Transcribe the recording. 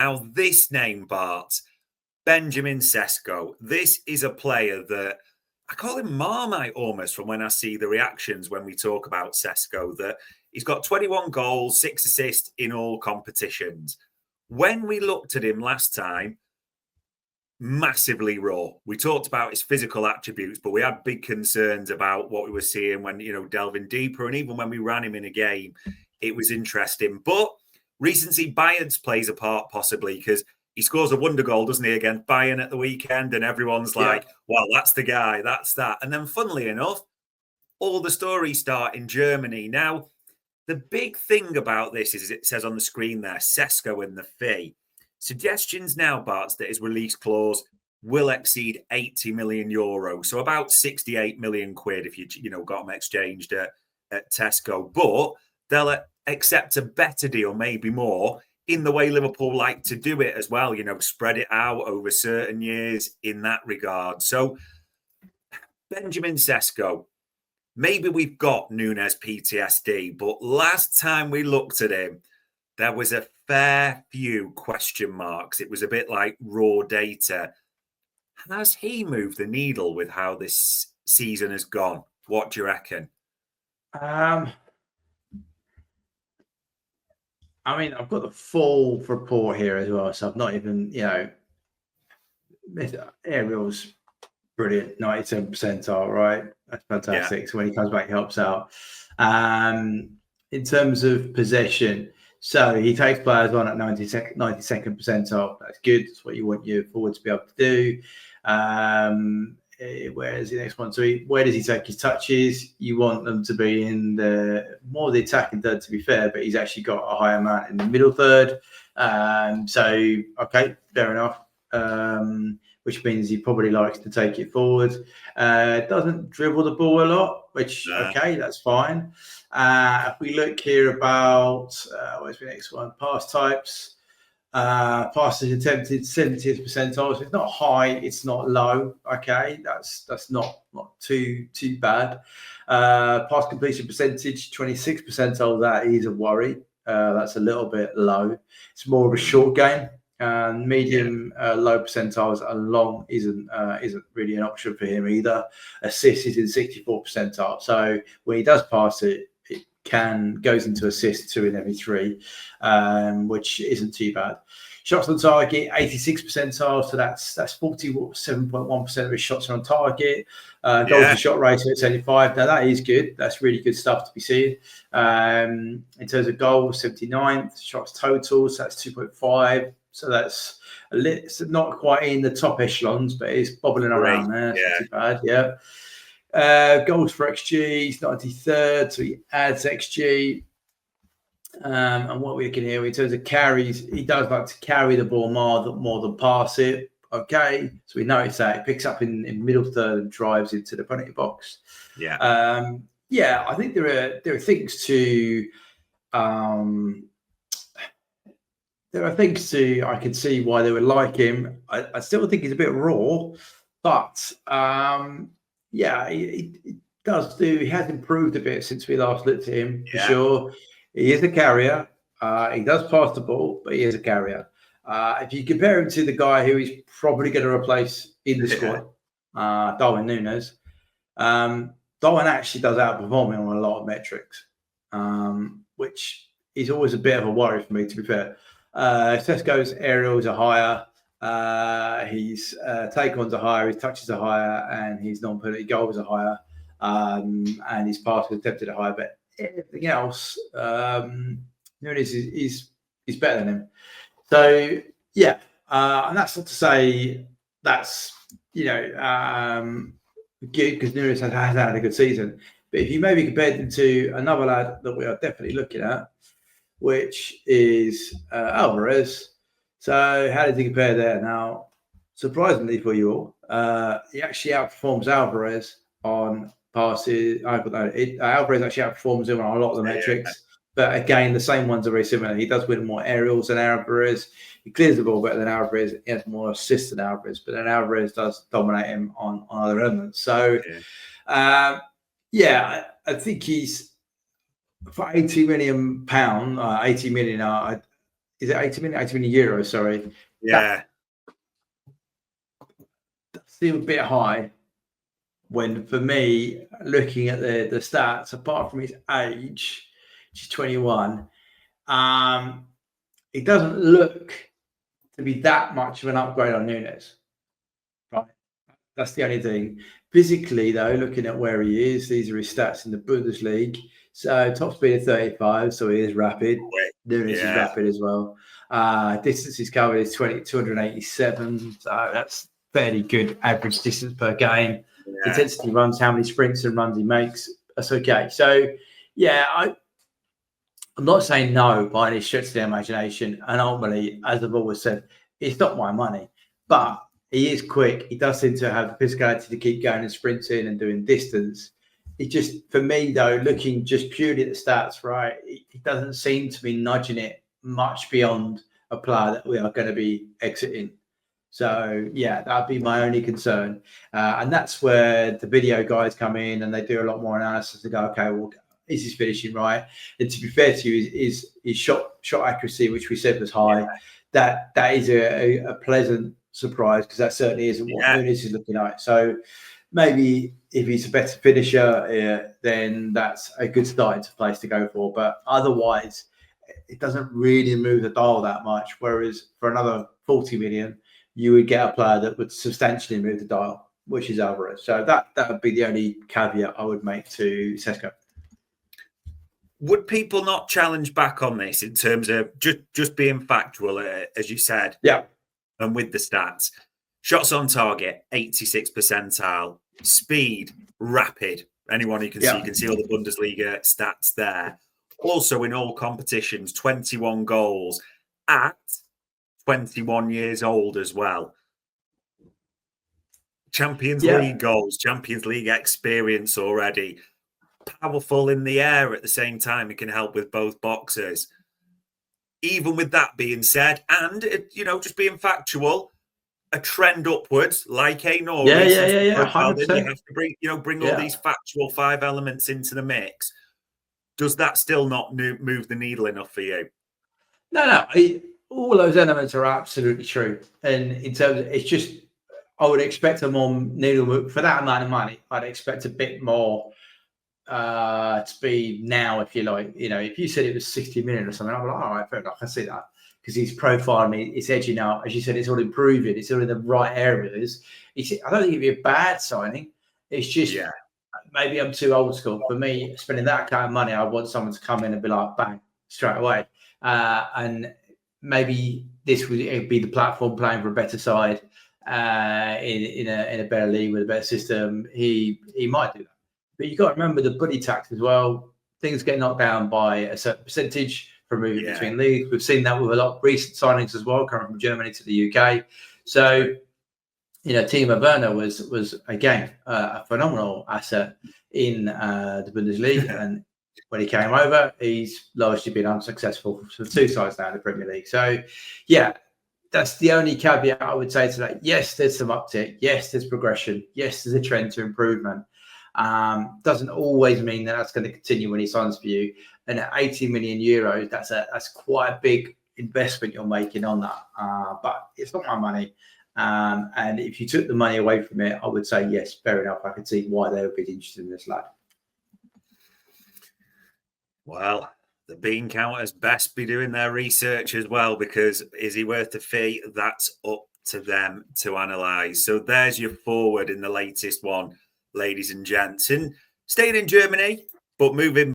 Now, this name, Bart, Benjamin Šeško. This is a player that I call him Marmite almost from when I see the reactions when we talk about Cesco, that he's got 21 goals, 6 assists in all competitions. When we looked at him last time, massively raw. We talked about his physical attributes, but we had big concerns about what we were seeing when, delving deeper. And even when we ran him in a game, it was interesting. But recency bias plays a part possibly because he scores a wonder goal, doesn't he, against Bayern at the weekend? And everyone's like, well, that's the guy, that's that. And then funnily enough, all the stories start in Germany. Now, the big thing about this is it says on the screen there, Cesco and the fee. Suggestions now, Bart, that his release clause will exceed 80 million euros. So about 68 million quid if you got them exchanged at Tesco. But they'll accept a better deal, maybe more, in the way Liverpool like to do it as well, spread it out over certain years in that regard. So Benjamin Šeško, maybe we've got Nunes PTSD, but last time we looked at him, there was a fair few question marks. It was a bit like raw data. Has he moved the needle with how this season has gone? What do you reckon? I mean, I've got the full report here as well, so I've not even, Ariel's brilliant, 97 percentile, right? That's fantastic. So when he comes back, he helps out. In terms of possession, so he takes players on at 92nd percentile. That's good. That's what you want your forward to be able to do. Where's the next one? So where does he take his touches? You want them to be in more the attacking third, to be fair, but he's actually got a high amount in the middle third. Okay, fair enough. Which means he probably likes to take it forward. Doesn't dribble the ball a lot, which, okay, that's fine. If we look here about, where's the next one? Pass types. Passes attempted 70th percentile. So it's not high, it's not low. Okay, that's not too bad. Pass completion percentage 26th percentile. That is a worry. That's a little bit low. It's more of a short game. Medium, low percentiles, and long isn't really an option for him either. Assist is in 64th percentile. So when he does pass it, goes into assist 2 in every 3, which isn't too bad. Shots on target 86th percentile, so that's 47.1% of his shots are on target. Goals to shot ratio at 75. Now that is good. That's really good stuff to be seeing. In terms of goals, 79th. Shots total, so that's 2.5. So that's it's not quite in the top echelons, but it's bobbling around there. It's not too bad. Goals for XG, he's 93rd, so he adds XG. And what we can hear in terms of carries, he does like to carry the ball more than pass it. Okay, so we notice that he picks up in middle third and drives into the penalty box. I think there are things to. There are things I can see why they would like him. I still think he's a bit raw, but he does do. He has improved a bit since we last looked at him, for sure. He is a carrier. He does pass the ball, but he is a carrier. If you compare him to the guy who he's probably going to replace in the squad, Darwin Núñez, Darwin actually does outperform him on a lot of metrics, which is always a bit of a worry for me, to be fair. Cesco's aerials are higher, his take-ons are higher, his touches are higher, and his non-penalty goals are higher, and his passes attempted are higher. But everything else, Núñez is better than him. So and that's not to say that's good, because Núñez has had a good season. But if you maybe compared him to another lad that we are definitely looking at, which is Alvarez. So how does he compare there? Now, surprisingly for you all, he actually outperforms Alvarez on passes. Alvarez actually outperforms him on a lot of the metrics. But again, the same ones are very similar. He does win more aerials than Alvarez. He clears the ball better than Alvarez. He has more assists than Alvarez. But then Alvarez does dominate him on other elements. So, I think he's... For £80 million, 80 million, is it 80 million? 80 million euros, sorry. Yeah. That's still a bit high. When for me, looking at the stats, apart from his age, which is 21, it doesn't look to be that much of an upgrade on Nunes. Right. That's the only thing. Physically, though, looking at where he is, these are his stats in the Bundesliga. So top speed of 35, so he is rapid. Nunes is rapid as well. Distances covered is 287, so that's fairly good average distance per game. Yeah. Intensity runs, how many sprints and runs he makes, that's okay. So, yeah, I'm not saying no by any stretch of the imagination. And ultimately, as I've always said, it's not my money. But he is quick. He does seem to have the physicality to keep going and sprinting and doing distance. It just, for me, though, looking just purely at the stats, right, it doesn't seem to be nudging it much beyond a player that we are going to be exiting. So, yeah, that'd be my only concern. And that's where the video guys come in and they do a lot more analysis to go, okay, well, is his finishing right? And to be fair to you, is shot accuracy, which we said was high. Yeah. That is a pleasant surprise, because that certainly isn't what Nunes is looking at. So maybe if he's a better finisher, then that's a good starting place to go for. But otherwise, it doesn't really move the dial that much. Whereas for another 40 million, you would get a player that would substantially move the dial, which is Alvarez. So that would be the only caveat I would make to Cesco. Would people not challenge back on this in terms of just being factual, as you said? Yeah. And with the stats, shots on target, 86th percentile, speed, rapid. Anyone you can see, you can see all the Bundesliga stats there. Also in all competitions, 21 goals at 21 years old as well. Champions League goals, Champions League experience already. Powerful in the air at the same time. It can help with both boxes. Even with that being said, and, just being factual, a trend upwards, like a Norris. Yeah. 100%. Then you have to bring all these factual 5 elements into the mix. Does that still not move the needle enough for you? No. All those elements are absolutely true. And in terms of, it's just, I would expect a more needle move for that amount of money. I'd expect a bit more speed now, if you like. If you said it was 60 million or something, I'm like, all right, fair enough, I see that, because he's profiling, it's edging out, as you said, it's all improving, it's all in the right areas. I don't think it'd be a bad signing. It's just maybe I'm too old school. For me, spending that kind of money, I want someone to come in and be like, bang, straight away. And maybe this would be the platform, playing for a better side in a better league with a better system. He might do that. But you've got to remember the buddy tax as well. Things get knocked down by a certain percentage for moving between leagues. We've seen that with a lot of recent signings as well, coming from Germany to the UK. So, Timo Werner was again a phenomenal asset in the Bundesliga. And when he came over, he's largely been unsuccessful for 2 sides now in the Premier League. So, that's the only caveat I would say to that. Yes, there's some uptick. Yes, there's progression. Yes, there's a trend to improvement. Doesn't always mean that that's going to continue when he signs for you. And at 80 million euros, that's quite a big investment you're making on that. But it's not my money. And if you took the money away from it, I would say, yes, fair enough. I could see why they would be interested in this lad. Well, the bean counters best be doing their research as well, because is he worth the fee? That's up to them to analyse. So there's your forward in the latest one, ladies and gents. And staying in Germany, but moving